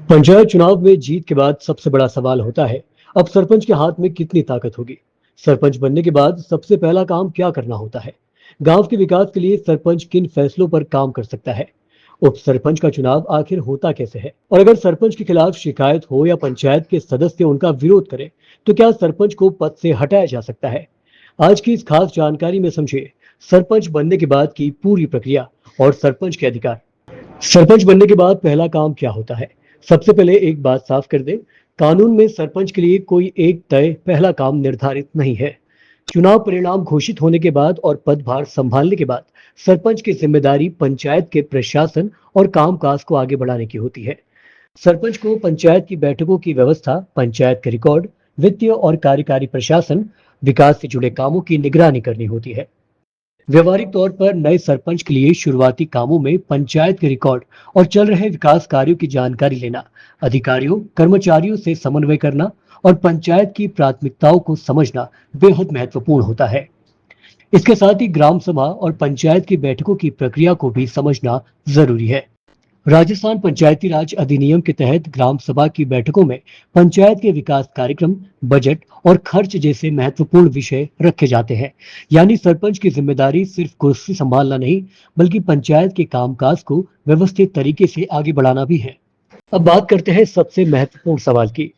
पंचायत चुनाव में जीत के बाद सबसे बड़ा सवाल होता है, अब सरपंच के हाथ में कितनी ताकत होगी। सरपंच बनने के बाद सबसे पहला काम क्या करना होता है। गांव के विकास के लिए सरपंच किन फैसलों पर काम कर सकता है। उप सरपंच का चुनाव आखिर होता कैसे है, और अगर सरपंच के खिलाफ शिकायत हो या पंचायत के सदस्य उनका विरोध करें तो क्या सरपंच को पद से हटाया जा सकता है। आज की इस खास जानकारी में समझिए सरपंच बनने के बाद की पूरी प्रक्रिया और सरपंच के अधिकार। सरपंच बनने के बाद पहला काम क्या होता है। सबसे पहले एक बात साफ कर दें, कानून में सरपंच के लिए कोई एक तय पहला काम निर्धारित नहीं है। चुनाव परिणाम घोषित होने के बाद और पदभार संभालने के बाद सरपंच की जिम्मेदारी पंचायत के प्रशासन और कामकाज को आगे बढ़ाने की होती है। सरपंच को पंचायत की बैठकों की व्यवस्था, पंचायत के रिकॉर्ड, वित्तीय और कार्यकारी प्रशासन, विकास से जुड़े कामों की निगरानी करनी होती है। व्यवहारिक तौर पर नए सरपंच के लिए शुरुआती कामों में पंचायत के रिकॉर्ड और चल रहे विकास कार्यों की जानकारी लेना, अधिकारियों कर्मचारियों से समन्वय करना और पंचायत की प्राथमिकताओं को समझना बेहद महत्वपूर्ण होता है। इसके साथ ही ग्राम सभा और पंचायत की बैठकों की प्रक्रिया को भी समझना जरूरी है। राजस्थान पंचायती राज अधिनियम के तहत ग्राम सभा की बैठकों में पंचायत के विकास कार्यक्रम, बजट और खर्च जैसे महत्वपूर्ण विषय रखे जाते हैं। यानी सरपंच की जिम्मेदारी सिर्फ कुर्सी संभालना नहीं, बल्कि पंचायत के कामकाज को व्यवस्थित तरीके से आगे बढ़ाना भी है। अब बात करते हैं सबसे महत्वपूर्ण सवाल की,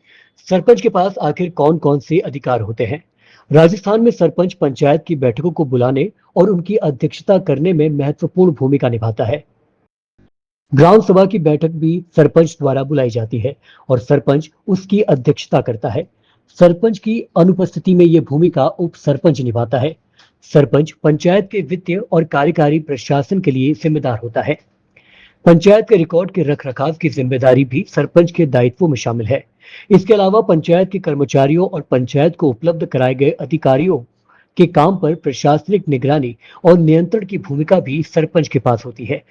सरपंच के पास आखिर कौन कौन से अधिकार होते हैं। राजस्थान में सरपंच पंचायत की बैठकों को बुलाने और उनकी अध्यक्षता करने में महत्वपूर्ण भूमिका निभाता है। ग्राम सभा की बैठक भी सरपंच द्वारा बुलाई जाती है और सरपंच उसकी अध्यक्षता करता है। सरपंच की अनुपस्थिति में यह भूमिका उप सरपंच निभाता है। सरपंच पंचायत के वित्तीय और कार्यकारी प्रशासन के लिए जिम्मेदार होता है। पंचायत के रिकॉर्ड के रखरखाव की जिम्मेदारी भी सरपंच के दायित्वों में शामिल है। इसके अलावा पंचायत के कर्मचारियों और पंचायत को उपलब्ध कराए गए अधिकारियों के काम पर प्रशासनिक निगरानी और नियंत्रण की भूमिका भी सरपंच के पास होती है।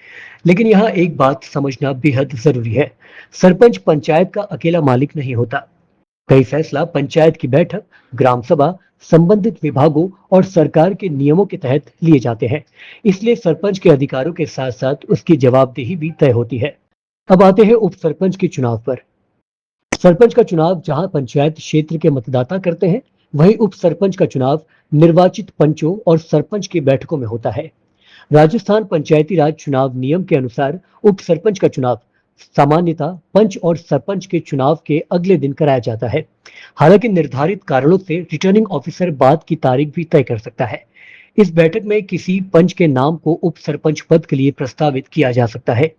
लेकिन यहाँ एक बात समझना बेहद जरूरी है, सरपंच पंचायत का अकेला मालिक नहीं होता। कई फैसला पंचायत की बैठक, ग्राम सभा, संबंधित विभागों और सरकार के नियमों के तहत लिए जाते हैं। इसलिए सरपंच के अधिकारों के साथ साथ उसकी जवाबदेही भी तय होती है। अब आते हैं उप सरपंच के चुनाव पर। सरपंच का चुनाव जहां पंचायत क्षेत्र के मतदाता करते हैं, वहीं उप सरपंच का चुनाव निर्वाचित पंचों और सरपंच की बैठकों में होता है। राजस्थान पंचायती राज चुनाव नियम के अनुसार उप सरपंच का चुनाव सामान्यतः पंच और सरपंच के चुनाव के अगले दिन कराया जाता है। हालांकि निर्धारित कारणों से रिटर्निंग ऑफिसर बाद की तारीख भी तय कर सकता है। इस बैठक में किसी पंच के नाम को उप सरपंच पद के लिए प्रस्तावित किया जा सकता है।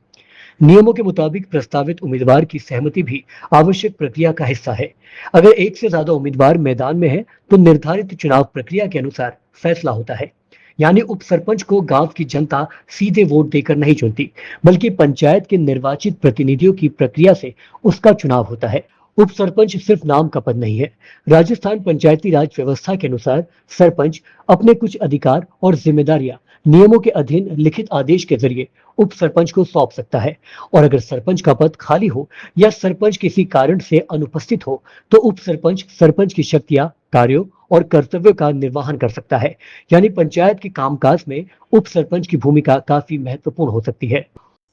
नियमों के मुताबिक प्रस्तावित उम्मीदवार की सहमति भी आवश्यक प्रक्रिया का हिस्सा है। अगर एक से ज्यादा उम्मीदवार मैदान में है तो निर्धारित चुनाव प्रक्रिया के अनुसार फैसला होता है। यानी उप सरपंच को गांव की जनता सीधे वोट देकर नहीं चुनती, बल्कि पंचायत के निर्वाचित प्रतिनिधियों की प्रक्रिया से उसका चुनाव होता है। उप सरपंच सिर्फ नाम का पद नहीं है। राजस्थान पंचायती राज व्यवस्था के अनुसार सरपंच अपने कुछ अधिकार और जिम्मेदारियां नियमों के अधीन लिखित आदेश के जरिए उप सरपंच को सौंप सकता है। और अगर सरपंच का पद खाली हो या सरपंच किसी कारण से अनुपस्थित हो तो उप सरपंच सरपंच की शक्तियां, कार्यों और कर्तव्यों का निर्वहन कर सकता है। यानी पंचायत के कामकाज में उप सरपंच की भूमिका काफी महत्वपूर्ण हो सकती है।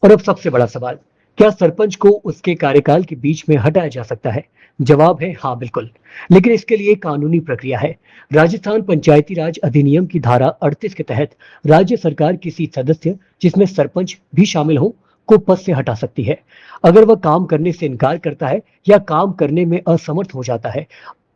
और अब सबसे बड़ा सवाल, क्या सरपंच को उसके कार्यकाल के बीच में हटाया जा सकता है। जवाब है हाँ, बिल्कुल। लेकिन इसके लिए कानूनी प्रक्रिया है। राजस्थान पंचायती राज अधिनियम की धारा 38 के तहत राज्य सरकार किसी सदस्य, जिसमें सरपंच भी शामिल हो, को पद से हटा सकती है। अगर वह काम करने से इनकार करता है या काम करने में असमर्थ हो जाता है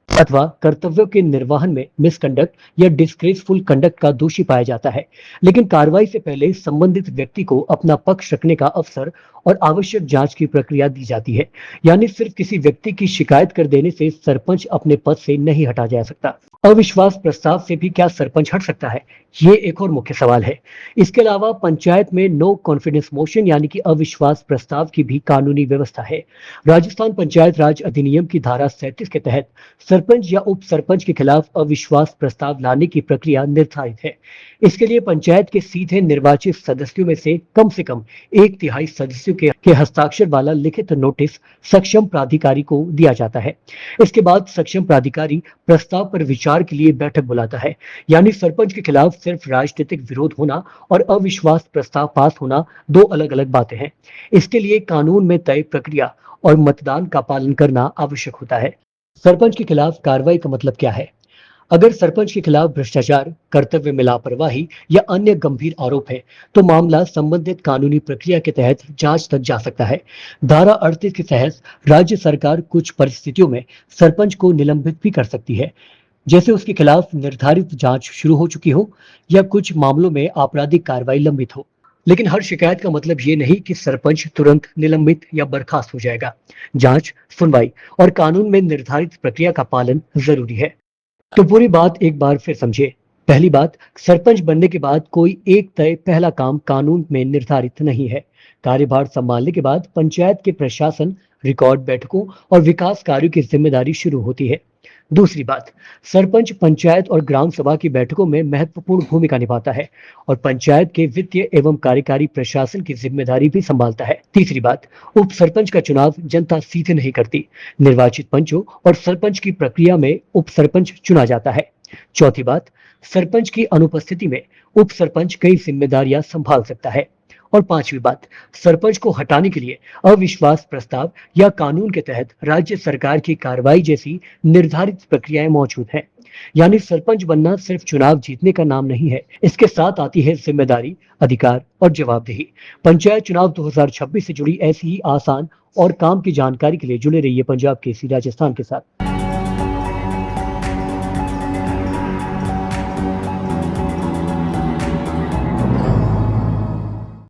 अथवा कर्तव्यों के निर्वहन में मिसकंडक्ट या डिस्ग्रेसफुल कंडक्ट का दोषी पाया जाता है। लेकिन कार्रवाई से पहले संबंधित व्यक्ति को अपना पक्ष रखने का अवसर और आवश्यक जांच की प्रक्रिया दी जाती है। यानी सिर्फ किसी व्यक्ति की शिकायत कर देने से सरपंच अपने पद से नहीं हटा जा सकता। अविश्वास प्रस्ताव से भी क्या सरपंच हट सकता है, ये एक और मुख्य सवाल है। इसके अलावा पंचायत में नो कॉन्फिडेंस मोशन यानी कि अविश्वास प्रस्ताव की भी कानूनी व्यवस्था है। राजस्थान पंचायत राज अधिनियम की धारा 37 के तहत सरपंच या उप सरपंच के खिलाफ अविश्वास प्रस्ताव लाने की प्रक्रिया निर्धारित है। इसके लिए पंचायत के सीधे निर्वाचित सदस्यों में से कम 1/3 सदस्यों के हस्ताक्षर वाला लिखित नोटिस सक्षम प्राधिकारी को दिया जाता है। इसके बाद सक्षम प्राधिकारी प्रस्ताव पर विचार उपचार के लिए बैठक बुलाता है। यानी सरपंच के खिलाफ सिर्फ राजनीतिक विरोध होना और अविश्वास प्रस्ताव पास होना दो अलग अलग बातें हैं। इसके लिए कानून में तय प्रक्रिया और मतदान का पालन करना आवश्यक होता है। सरपंच के खिलाफ कार्रवाई का मतलब क्या है? अगर सरपंच के खिलाफ भ्रष्टाचार, कर्तव्य में लापरवाही या अन्य गंभीर आरोप है, तो मामला संबंधित कानूनी प्रक्रिया के तहत जांच तक जा सकता है। धारा 38 के तहत राज्य सरकार कुछ परिस्थितियों में सरपंच को निलंबित भी कर सकती है, जैसे उसके खिलाफ निर्धारित जांच शुरू हो चुकी हो या कुछ मामलों में आपराधिक कार्रवाई लंबित हो। लेकिन हर शिकायत का मतलब ये नहीं कि सरपंच तुरंत निलंबित या बर्खास्त हो जाएगा। जांच, सुनवाई और कानून में निर्धारित प्रक्रिया का पालन जरूरी है। तो पूरी बात एक बार फिर समझिए। पहली बात, सरपंच बनने के बाद कोई एक तय पहला काम कानून में निर्धारित नहीं है। कार्यभार संभालने के बाद पंचायत के प्रशासन, रिकॉर्ड बैठकों और विकास कार्यों की जिम्मेदारी शुरू होती है। दूसरी बात, सरपंच पंचायत और ग्राम सभा की बैठकों में महत्वपूर्ण भूमिका निभाता है और पंचायत के वित्तीय एवं कार्यकारी प्रशासन की जिम्मेदारी भी संभालता है। तीसरी बात, उप सरपंच का चुनाव जनता सीधे नहीं करती। निर्वाचित पंचों और सरपंच की प्रक्रिया में उप सरपंच चुना जाता है। चौथी बात, सरपंच की अनुपस्थिति में उप सरपंच कई जिम्मेदारियां संभाल सकता है। और पांचवी बात, सरपंच को हटाने के लिए अविश्वास प्रस्ताव या कानून के तहत राज्य सरकार की कार्रवाई जैसी निर्धारित प्रक्रियाएं मौजूद हैं। यानी सरपंच बनना सिर्फ चुनाव जीतने का नाम नहीं है, इसके साथ आती है जिम्मेदारी, अधिकार और जवाबदेही। पंचायत चुनाव 2026 से जुड़ी ऐसी ही आसान और काम की जानकारी के लिए जुड़े रहिए पंजाब केसरी राजस्थान के साथ।